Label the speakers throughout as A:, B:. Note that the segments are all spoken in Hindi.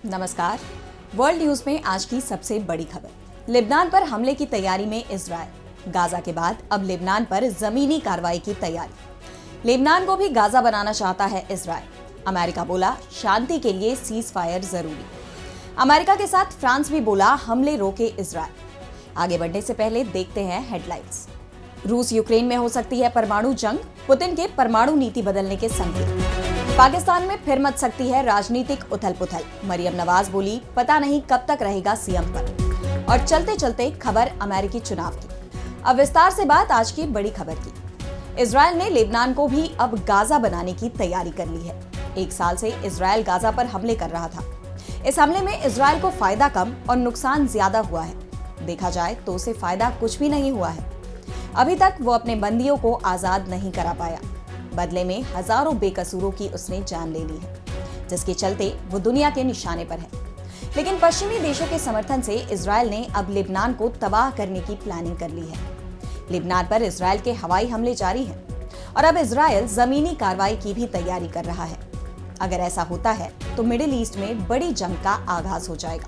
A: नमस्कार। वर्ल्ड न्यूज में आज की सबसे बड़ी खबर। लेबनान पर हमले की तैयारी में इजरायल। गाजा के बाद अब लेबनान पर जमीनी कार्रवाई की तैयारी। लेबनान को भी गाजा बनाना चाहता है इजरायल। अमेरिका बोला शांति के लिए सीज फायर जरूरी। अमेरिका के साथ फ्रांस भी बोला हमले रोके इजरायल। आगे बढ़ने से पहले देखते हैं हेडलाइंस। रूस यूक्रेन में हो सकती है परमाणु जंग, पुतिन के परमाणु नीति बदलने के संकेत। पाकिस्तान में फिर मच सकती है राजनीतिक उथल पुथल। मरियम नवाज बोली पता नहीं कब तक रहेगा सीएम पद। और चलते चलते खबर अमेरिकी चुनाव की। अब विस्तार से बात आज की बड़ी खबर की। इजरायल ने लेबनान को भी अब गाजा बनाने की तैयारी कर ली है। 1 साल से इजरायल गाजा पर हमले कर रहा था। इस हमले में इजरायल को फायदा कम और नुकसान ज्यादा हुआ है। देखा जाए तो उसे फायदा कुछ भी नहीं हुआ है। अभी तक वो अपने बंदियों को आजाद नहीं करा पाया। बदले में हजारों बेकसूरों की उसने जान ले ली है, जिसके चलते वो दुनिया के निशाने पर है। लेकिन पश्चिमी देशों के समर्थन से इजरायल ने अब लेबनान को तबाह करने की प्लानिंग कर ली है। लेबनान पर इजरायल के हवाई हमले जारी हैं और अब इजरायल जमीनी कार्रवाई की भी तैयारी कर रहा है। अगर ऐसा होता है तो मिडिल ईस्ट में बड़ी जंग का आगाज हो जाएगा,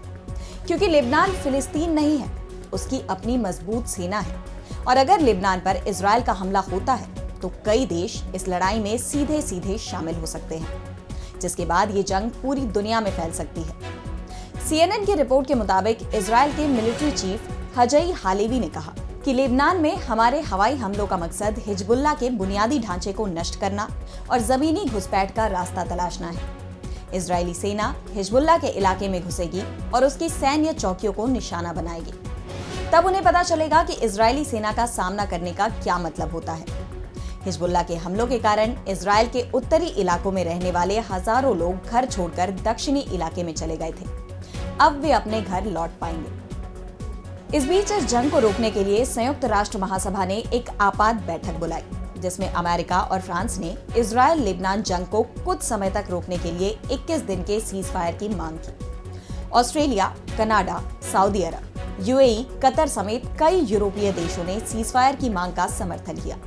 A: क्योंकि लेबनान फिलिस्तीन नहीं है, उसकी अपनी मजबूत सेना है। और अगर लेबनान पर इजरायल का हमला होता है तो कई देश इस लड़ाई में सीधे सीधे शामिल हो सकते हैं, जिसके बाद ये जंग पूरी दुनिया में फैल सकती है। CNN की रिपोर्ट के मुताबिक इजरायल के मिलिट्री चीफ हजई हालेवी ने कहा कि लेबनान में हमारे हवाई हमलों का मकसद हिजबुल्लाह के बुनियादी ढांचे को नष्ट करना और जमीनी घुसपैठ का रास्ता तलाशना है। इजरायली सेना हिजबुल्लाह के इलाके में घुसेगी और उसकी सैन्य चौकियों को निशाना बनाएगी। तब उन्हें पता चलेगा कि इजरायली सेना का सामना करने का क्या मतलब होता है। हिजबुल्लाह के हमलों के कारण इजरायल के उत्तरी इलाकों में रहने वाले हजारों लोग घर छोड़कर दक्षिणी इलाके में चले गए थे। अब वे अपने घर लौट पाएंगे। इस बीच इस जंग को रोकने के लिए संयुक्त राष्ट्र महासभा ने एक आपात बैठक बुलाई, जिसमें अमेरिका और फ्रांस ने इजरायल लेबनान जंग को कुछ समय तक रोकने के लिए 21 दिन के सीज फायर की मांग की। ऑस्ट्रेलिया, कनाडा, सऊदी अरब, यूएई, कतर समेत कई यूरोपीय देशों ने सीज फायर की मांग का समर्थन किया।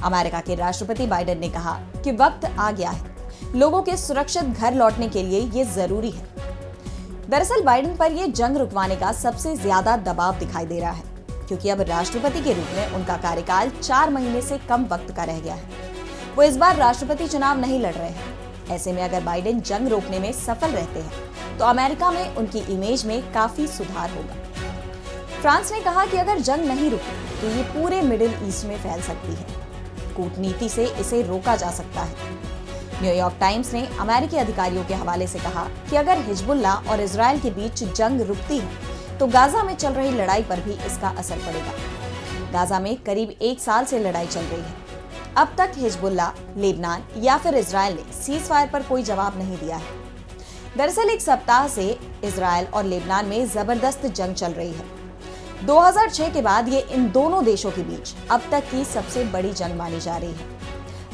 A: अमेरिका के राष्ट्रपति बाइडेन ने कहा कि वक्त आ गया है, लोगों के सुरक्षित घर लौटने के लिए ये जरूरी है। दरअसल बाइडेन पर यह जंग रुकवाने का सबसे ज्यादा दबाव दिखाई दे रहा है, क्योंकि अब राष्ट्रपति के रूप में उनका कार्यकाल 4 महीने से कम वक्त का रह गया है। वो इस बार राष्ट्रपति चुनाव नहीं लड़ रहे हैं। ऐसे में अगर बाइडेन जंग रोकने में सफल रहते हैं तो अमेरिका में उनकी इमेज में काफी सुधार होगा। फ्रांस ने कहा कि अगर जंग नहीं रुकी तो ये पूरे मिडिल ईस्ट में फैल सकती है। कूटनीति से इसे रोका जा सकता है। न्यूयॉर्क टाइम्स ने अमेरिकी अधिकारियों के हवाले से कहा कि अगर हिजबुल्लाह और इजरायल के बीच जंग रुकती है तो गाजा में चल रही लड़ाई पर भी इसका असर पड़ेगा। गाजा में करीब 1 साल से लड़ाई चल रही है। अब तक हिजबुल्लाह, लेबनान या फिर इजरायल ने सीज फायर पर कोई जवाब नहीं दिया है। दरअसल 1 सप्ताह से इजरायल और लेबनान में जबरदस्त जंग चल रही है। 2006 के बाद ये इन दोनों देशों के बीच अब तक की सबसे बड़ी जंग मानी जा रही है।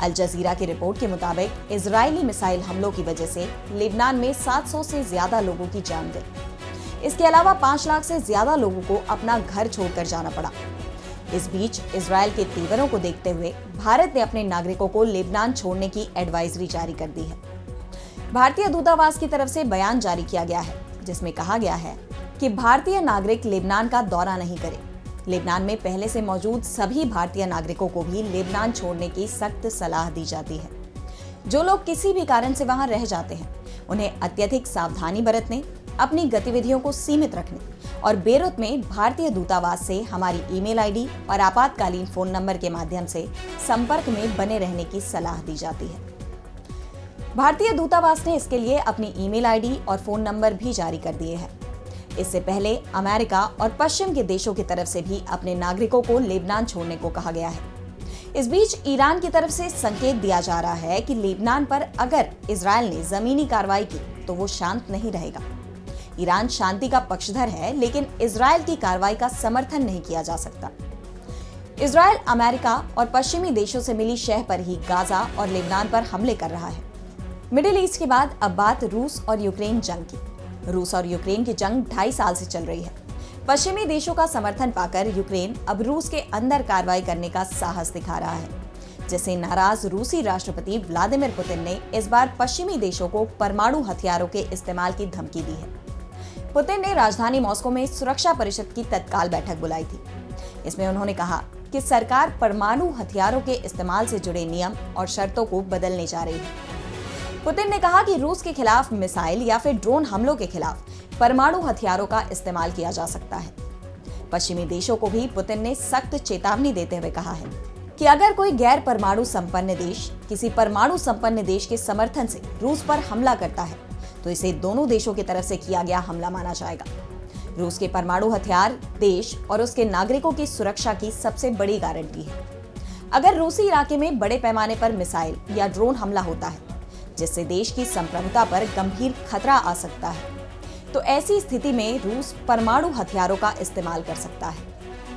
A: अल जजीरा की रिपोर्ट के मुताबिक इजरायली मिसाइल हमलों की वजह से लेबनान में 700 से ज्यादा लोगों की जान गई। इसके अलावा 5 लाख से ज्यादा लोगों को अपना घर छोड़कर जाना पड़ा। इस बीच इजरायल के तेवरों को देखते हुए भारत ने अपने नागरिकों को लेबनान छोड़ने की एडवाइजरी जारी कर दी है। भारतीय दूतावास की तरफ से बयान जारी किया गया है, जिसमें कहा गया है कि भारतीय नागरिक लेबनान का दौरा नहीं करें। लेबनान में पहले से मौजूद सभी भारतीय नागरिकों को भी लेबनान छोड़ने की सख्त सलाह दी जाती है। जो लोग किसी भी कारण से वहां रह जाते हैं, उन्हें अत्यधिक सावधानी बरतने, अपनी गतिविधियों को सीमित रखने और बेरूत में भारतीय दूतावास से हमारी ईमेल आईडी और आपातकालीन फोन नंबर के माध्यम से संपर्क में बने रहने की सलाह दी जाती है। भारतीय दूतावास ने इसके लिए अपनी ईमेल आईडी और फोन नंबर भी जारी कर दिए हैं। इससे पहले अमेरिका और पश्चिम के देशों की तरफ से भी अपने नागरिकों को लेबनान छोड़ने को कहा गया है। इस बीच ईरान की तरफ से संकेत दिया जा रहा है कि लेबनान पर अगर इजरायल ने जमीनी कार्रवाई की तो वो शांत नहीं रहेगा। ईरान शांति का पक्षधर है, लेकिन इजरायल की कार्रवाई का समर्थन नहीं किया जा सकता। इजरायल अमेरिका और पश्चिमी देशों से मिली शह पर ही गाजा और लेबनान पर हमले कर रहा है। मिडिल ईस्ट के बाद अब बात रूस और यूक्रेन जंग की। रूस और यूक्रेन की जंग 2.5 साल से चल रही है। पश्चिमी देशों का समर्थन पाकर यूक्रेन अब रूस के अंदर कार्रवाई करने का साहस दिखा रहा है, जिससे नाराज रूसी राष्ट्रपति व्लादिमीर पुतिन ने इस बार पश्चिमी देशों को परमाणु हथियारों के इस्तेमाल की धमकी दी है। पुतिन ने राजधानी मॉस्को में सुरक्षा परिषद की तत्काल बैठक बुलाई थी। इसमें उन्होंने कहा कि सरकार परमाणु हथियारों के इस्तेमाल से जुड़े नियम और शर्तों को बदलने जा रही है। पुतिन ने कहा कि रूस के खिलाफ मिसाइल या फिर ड्रोन हमलों के खिलाफ परमाणु हथियारों का इस्तेमाल किया जा सकता है। पश्चिमी देशों को भी पुतिन ने सख्त चेतावनी देते हुए कहा है कि अगर कोई गैर परमाणु संपन्न देश किसी परमाणु संपन्न देश के समर्थन से रूस पर हमला करता है तो इसे दोनों देशों की तरफ से किया गया हमला माना जाएगा। रूस के परमाणु हथियार देश और उसके नागरिकों की सुरक्षा की सबसे बड़ी गारंटी है। अगर रूसी इलाके में बड़े पैमाने पर मिसाइल या ड्रोन हमला होता है जिससे देश की संप्रभुता पर गंभीर खतरा आ सकता है तो ऐसी स्थिति में रूस परमाणु हथियारों का इस्तेमाल कर सकता है।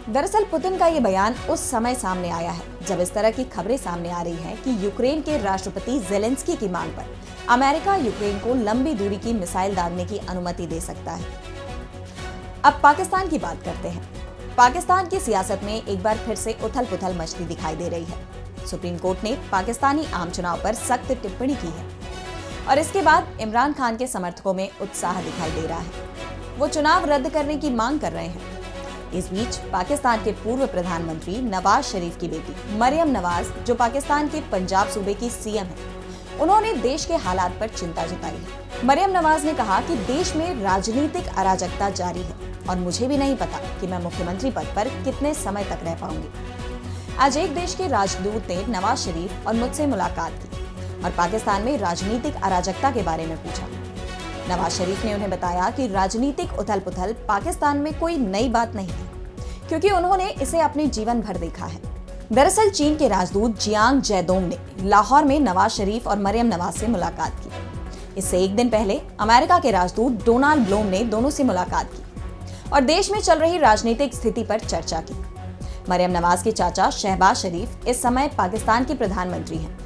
A: दरअसल पुतिन का ये बयान उस समय सामने आया है जब इस तरह की खबरें सामने आ रही हैं कि यूक्रेन के राष्ट्रपति ज़ेलेंस्की की मांग पर अमेरिका यूक्रेन को लंबी दूरी की मिसाइल दागने की अनुमति दे सकता है। अब पाकिस्तान की बात करते हैं। पाकिस्तान की सियासत में एक बार फिर से उथल-पुथल मचती दिखाई दे रही है। सुप्रीम कोर्ट ने पाकिस्तानी आम चुनाव पर सख्त टिप्पणी की है और इसके बाद इमरान खान के समर्थकों में उत्साह दिखाई दे रहा है। वो चुनाव रद्द करने की मांग कर रहे हैं। इस बीच पाकिस्तान के पूर्व प्रधानमंत्री नवाज शरीफ की बेटी मरियम नवाज, जो पाकिस्तान के पंजाब सूबे की सीएम है, उन्होंने देश के हालात पर चिंता जताई है। मरियम नवाज ने कहा कि देश में राजनीतिक अराजकता जारी है और मुझे भी नहीं पता कि मैं मुख्यमंत्री पद पर कितने समय तक रह पाऊंगी। आज एक देश के राजदूत ने नवाज शरीफ और मुझसे मुलाकात की और पाकिस्तान में राजनीतिक अराजकता के बारे में पूछा। नवाज शरीफ ने उन्हें बताया कि राजनीतिक उथल-पुथल पाकिस्तान में कोई नई बात नहीं है, क्योंकि उन्होंने इसे अपने जीवन भर देखा है। दरअसल चीन के राजदूत जियांग जैदोंग ने लाहौर में नवाज शरीफ और मरियम नवाज से मुलाकात की। इससे एक दिन पहले अमेरिका के राजदूत डोनाल्ड ब्लूम ने दोनों से मुलाकात की और देश में चल रही राजनीतिक स्थिति पर चर्चा की। मरियम नवाज के चाचा शहबाज शरीफ इस समय पाकिस्तान के प्रधानमंत्री हैं।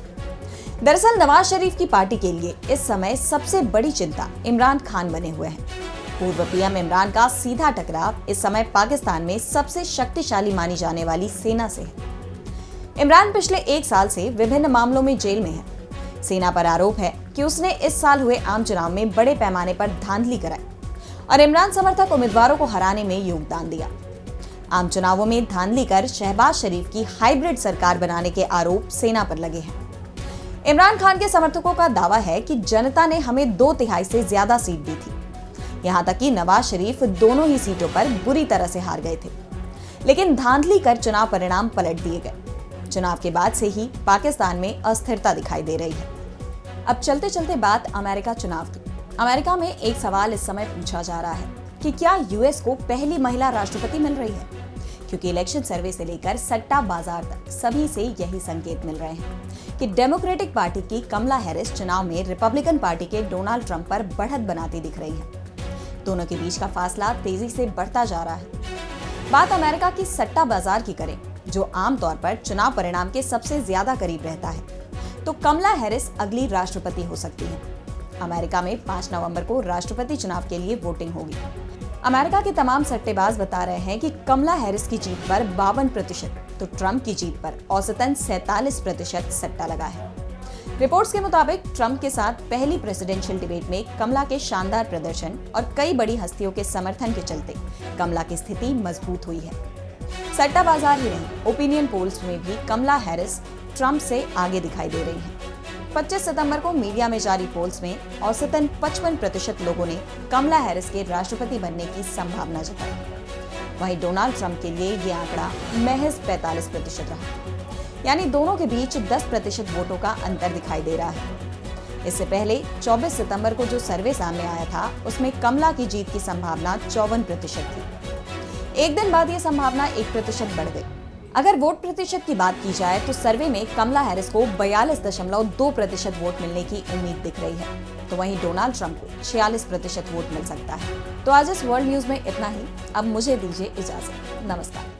A: दरअसल नवाज शरीफ की पार्टी के लिए इस समय सबसे बड़ी चिंता इमरान खान बने हुए हैं। पूर्व पीएम इमरान का सीधा टकराव इस समय पाकिस्तान में सबसे शक्तिशाली मानी जाने वाली सेना से है। इमरान पिछले एक साल से विभिन्न मामलों में जेल में है। सेना पर आरोप है कि उसने इस साल हुए आम चुनाव में बड़े पैमाने पर धांधली कराई और इमरान समर्थक उम्मीदवारों को हराने में योगदान दिया। आम चुनावों में धांधली कर शहबाज शरीफ की हाइब्रिड सरकार बनाने के आरोप सेना पर लगे हैं। इमरान खान के समर्थकों का दावा है कि जनता ने हमें 2/3 से ज्यादा सीट दी थी। यहाँ तक कि नवाज शरीफ दोनों ही सीटों पर बुरी तरह से हार गए थे, लेकिन धांधली कर चुनाव परिणाम पलट दिए गए। चुनाव के बाद से ही पाकिस्तान में अस्थिरता दिखाई दे रही है। अब चलते चलते बात अमेरिका चुनाव की। अमेरिका में एक सवाल इस समय पूछा जा रहा है कि क्या यूएस को पहली महिला राष्ट्रपति मिल रही है, क्योंकि इलेक्शन सर्वे से लेकर सट्टा बाजार तक सभी से यही संकेत मिल रहे हैं कि डेमोक्रेटिक पार्टी की कमला हैरिस चुनाव में रिपब्लिकन पार्टी के डोनाल्ड ट्रंप पर बढ़त बनाती दिख रही है। दोनों के बीच का फासला तेजी से बढ़ता जा रहा है। बात अमेरिका की सट्टा बाजार की करें, जो आमतौर पर चुनाव परिणाम के सबसे ज्यादा करीब रहता है, तो कमला हैरिस अगली राष्ट्रपति हो सकती है। अमेरिका में 5 नवंबर को राष्ट्रपति चुनाव के लिए वोटिंग होगी। अमेरिका के तमाम सट्टेबाज बता रहे हैं कि कमला हैरिस की जीत पर 52%, तो ट्रंप की जीत पर औसतन 47% सट्टा लगा है। रिपोर्ट्स के मुताबिक ट्रंप के साथ पहली प्रेसिडेंशियल डिबेट में कमला के शानदार प्रदर्शन और कई बड़ी हस्तियों के समर्थन के चलते कमला की स्थिति मजबूत हुई है। सट्टा बाजार ही नहीं, ओपिनियन पोल्स में भी कमला हैरिस ट्रंप से आगे दिखाई दे रही हैं। 25 सितंबर को मीडिया में जारी पोल्स में औसतन 55% लोगों ने कमला हैरिस के राष्ट्रपति बनने की संभावना जताई। वहीं डोनाल्ड ट्रंप के लिए ये आंकड़ा महज 45% रहा, यानी दोनों के बीच 10% वोटों का अंतर दिखाई दे रहा है। इससे पहले 24 सितंबर को जो सर्वे सामने आया था, उसमें कमला की जीत की संभावना 54% थी। एक दिन बाद ये संभावना 1% बढ़ गई। अगर वोट प्रतिशत की बात की जाए तो सर्वे में कमला हैरिस को 42.2% वोट मिलने की उम्मीद दिख रही है, तो वहीं डोनाल्ड ट्रंप को 46% वोट मिल सकता है। तो आज इस वर्ल्ड न्यूज में इतना ही। अब मुझे दीजिए इजाजत। नमस्कार।